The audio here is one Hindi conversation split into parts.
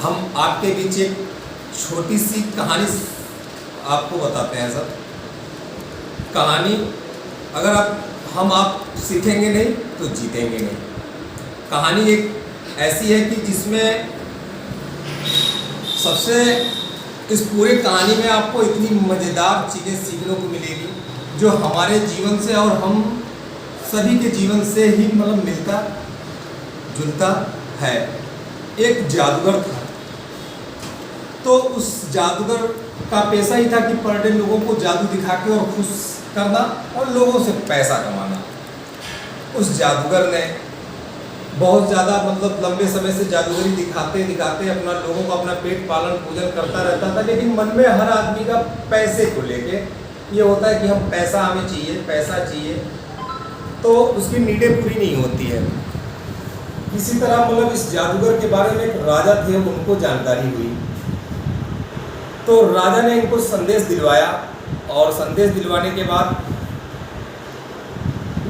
हम आपके बीच एक छोटी सी कहानी आपको बताते हैं सर। कहानी अगर आप सीखेंगे नहीं तो जीतेंगे नहीं। कहानी एक ऐसी है कि जिसमें सबसे इस पूरे कहानी में आपको इतनी मज़ेदार चीज़ें सीखने को मिलेगी जो हमारे जीवन से और हम सभी के जीवन से ही मतलब मिलता जुलता है। एक जादूगर था, तो उस जादूगर का पेशा ही था कि पर डे लोगों को जादू दिखा के और खुश करना और लोगों से पैसा कमाना। उस जादूगर ने बहुत ज़्यादा मतलब लंबे समय से जादूगरी दिखाते दिखाते अपना लोगों को अपना पेट पालन पूजन करता रहता था, लेकिन मन में हर आदमी का पैसे को लेके ये होता है कि हम पैसा हमें चाहिए, पैसा चाहिए, तो उसकी नीडें पूरी नहीं होती है। इसी तरह मतलब इस जादूगर के बारे में एक राजा थे, उनको जानकारी हुई, तो राजा ने इनको संदेश दिलवाया और संदेश दिलवाने के बाद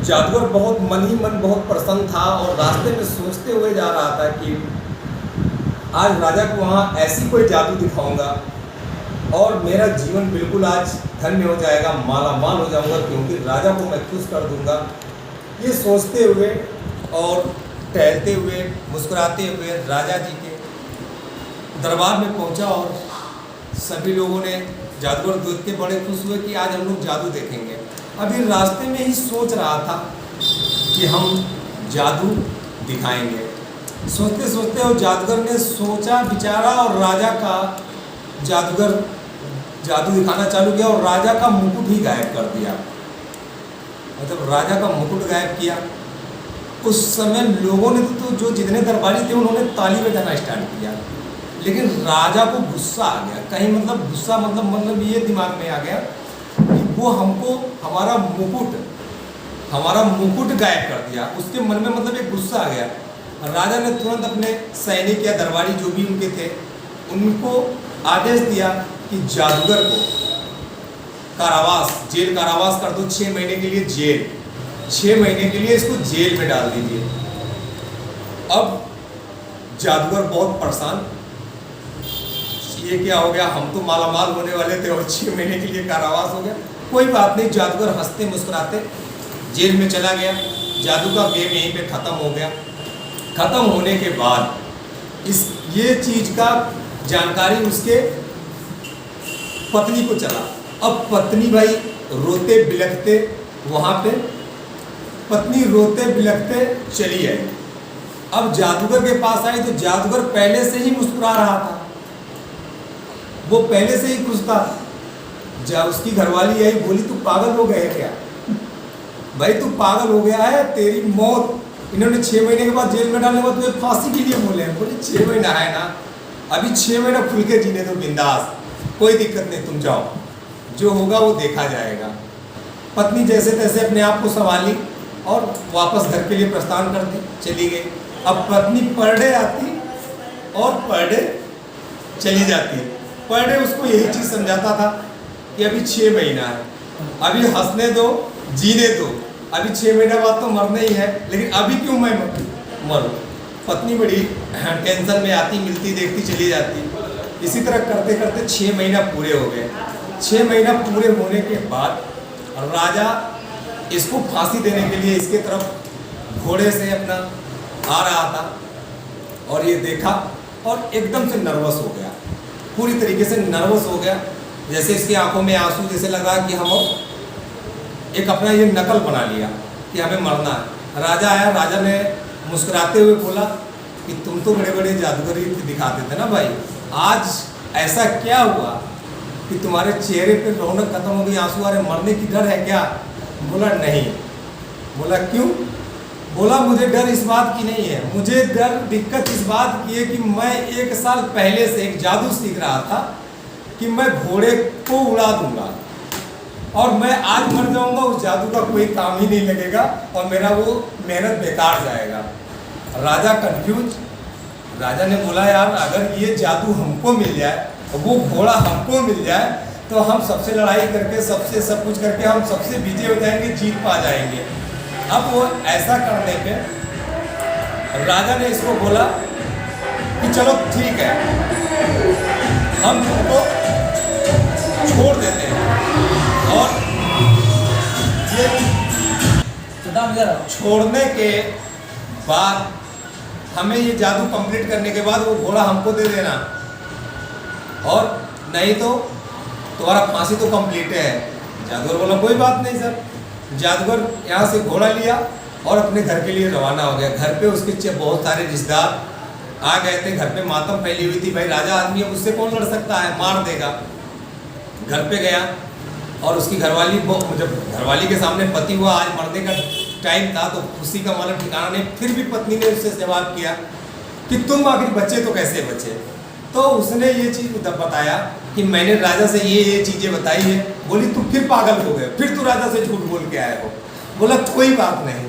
जादूगर बहुत मन ही मन बहुत प्रसन्न था और रास्ते में सोचते हुए जा रहा था कि आज राजा को वहाँ ऐसी कोई जादू दिखाऊंगा और मेरा जीवन बिल्कुल आज धन्य हो जाएगा, माला माल हो जाऊंगा, क्योंकि राजा को मैं खुश कर दूंगा। ये सोचते हुए और टहलते हुए मुस्कुराते हुए राजा जी के दरबार में पहुंचा और सभी लोगों ने जादूगर देख के बड़े खुश हुए कि आज हम लोग जादू देखेंगे। अभी रास्ते में ही सोच रहा था कि हम जादू दिखाएंगे। सोचते सोचते और जादूगर ने सोचा विचारा और राजा का जादूगर जादू दिखाना चालू किया और राजा का मुकुट ही गायब कर दिया। मतलब राजा का मुकुट गायब किया। उस समय लोगों ने तो जो जितने दरबारी थे उन्होंने ताली बजाना स्टार्ट किया, लेकिन राजा को गुस्सा आ गया। कहीं मतलब गुस्सा मतलब ये दिमाग में आ गया कि वो हमको हमारा मुकुट गायब कर दिया। उसके मन में मतलब एक गुस्सा आ गया। राजा ने तुरंत अपने सैनिक या दरबारी जो भी उनके थे उनको आदेश दिया कि जादूगर को जेल कारावास कर दो, 6 महीने के लिए जेल, 6 महीने के लिए इसको जेल में डाल दीजिए। अब जादूगर बहुत परेशान, ये क्या हो गया, हम तो मालामाल होने वाले थे और 6 महीने के लिए कारावास हो गया। कोई बात नहीं, जादूगर हंसते मुस्कुराते जेल में चला गया। जादू का गेम यहीं पे ख़त्म हो गया। ख़त्म होने के बाद ये चीज़ का जानकारी उसके पत्नी को चला। अब पत्नी भाई रोते बिलखते वहाँ पे पत्नी रोते बिलखते चली आई। अब जादूगर के पास आई तो जादूगर पहले से ही मुस्कुरा रहा था, वो पहले से ही खुश था। जब उसकी घरवाली आई बोली तू पागल हो गया क्या भाई, तू पागल हो गया है, तेरी मौत, इन्होंने 6 महीने के बाद जेल में डालने के बाद तुझे फांसी के लिए बोले हैं। बोली 6 महीना है ना, अभी 6 महीना खुल के जीने दो बिंदास, कोई दिक्कत नहीं, तुम जाओ, जो होगा वो देखा जाएगा। पत्नी जैसे तैसे अपने आप को संभाली और वापस घर के लिए प्रस्थान कर दी, चली गई। अब पत्नी पर डे आती और पर डे चली जाती है। पर डे उसको यही चीज़ समझाता था कि अभी 6 महीना है, अभी हंसने दो, जीने दो, अभी 6 महीना बाद तो मरना ही है, लेकिन अभी क्यों मैं मरूं। पत्नी बड़ी टेंशन में आती, मिलती देखती चली जाती। इसी तरह करते करते 6 महीना पूरे हो गए। 6 महीना पूरे होने के बाद राजा इसको फांसी देने के लिए इसके तरफ घोड़े से अपना आ रहा था और ये देखा और एकदम से नर्वस हो गया, पूरी तरीके से नर्वस हो गया। जैसे इसकी आंखों में आंसू, जैसे लगा कि हम एक अपना ये नकल बना लिया कि हमें मरना है। राजा आया, राजा ने मुस्कुराते हुए बोला कि तुम तो बड़े बड़े जादूगरी दिखाते थे ना भाई, आज ऐसा क्या हुआ कि तुम्हारे चेहरे पे रौनक खत्म हो गई, आंसू आ रहे, मरने की डर है क्या। बोला नहीं। बोला क्यों। बोला मुझे डर इस बात की नहीं है, मुझे डर दिक्कत इस बात की है कि मैं 1 साल पहले से एक जादू सीख रहा था कि मैं घोड़े को उड़ा दूंगा और मैं आज मर जाऊंगा, उस जादू का कोई काम ही नहीं लगेगा और मेरा वो मेहनत बेकार जाएगा। राजा कंफ्यूज। राजा ने बोला यार अगर ये जादू हमको मिल जाए और वो घोड़ा हमको मिल जाए तो हम सबसे लड़ाई करके सबसे सब कुछ करके हम सबसे विजय हो जाएंगे, जीत पा जाएंगे। अब वो ऐसा करने पे राजा ने इसको बोला कि कि चलो ठीक है, हम तुमको छोड़ देते हैं। और ये छोड़ने के बाद हमें ये जादू कंप्लीट करने के बाद वो घोड़ा हमको दे देना, और नहीं तो तुम्हारा फांसी तो कंप्लीट है। जादूगर बोला कोई बात नहीं सर। जादूगर यहाँ से घोड़ा लिया और अपने घर के लिए रवाना हो गया। घर पे उसके बहुत सारे रिश्तेदार आ गए थे, घर पे मातम फैली हुई थी, भाई राजा आदमी है, उससे कौन लड़ सकता है, मार देगा। घर पे गया और उसकी घरवाली, जब घरवाली के सामने पति हुआ, आज मरने का टाइम था, तो खुशी का मालूम ठिकाना नहीं। फिर भी पत्नी ने उससे जवाब किया कि तुम आखिर बचे तो कैसे बचे। तो उसने ये चीज़ बताया कि मैंने राजा से ये चीज़ें बताई है। बोली तुम फिर पागल हो गए, फिर तू राजा से झूठ बोल के आए हो। बोला कोई बात नहीं,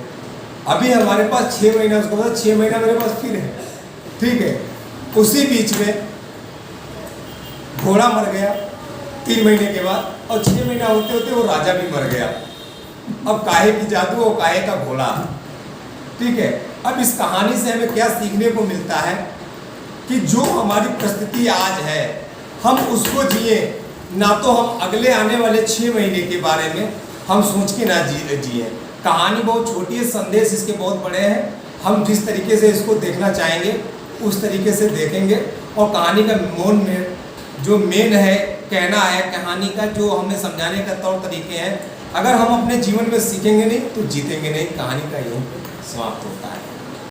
अभी हमारे पास 6 महीना, उसको बोला 6 महीना मेरे पास फिर है, ठीक है। उसी बीच में घोड़ा मर गया 3 महीने के बाद, और 6 महीना होते होते वो राजा भी मर गया। अब काहे की जादू और काहे का घोड़ा, ठीक है। अब इस कहानी से हमें क्या सीखने को मिलता है कि जो हमारी परिस्थिति आज है, हम उसको जिए, ना तो हम अगले आने वाले 6 महीने के बारे में हम सोच के ना जिए। कहानी बहुत छोटी है, संदेश इसके बहुत बड़े हैं। हम जिस तरीके से इसको देखना चाहेंगे उस तरीके से देखेंगे। और कहानी का जो मेन है, कहना है कहानी का, जो हमें समझाने का तौर तरीके हैं, अगर हम अपने जीवन में सीखेंगे नहीं तो जीतेंगे नहीं। कहानी का यही समाप्त होता है।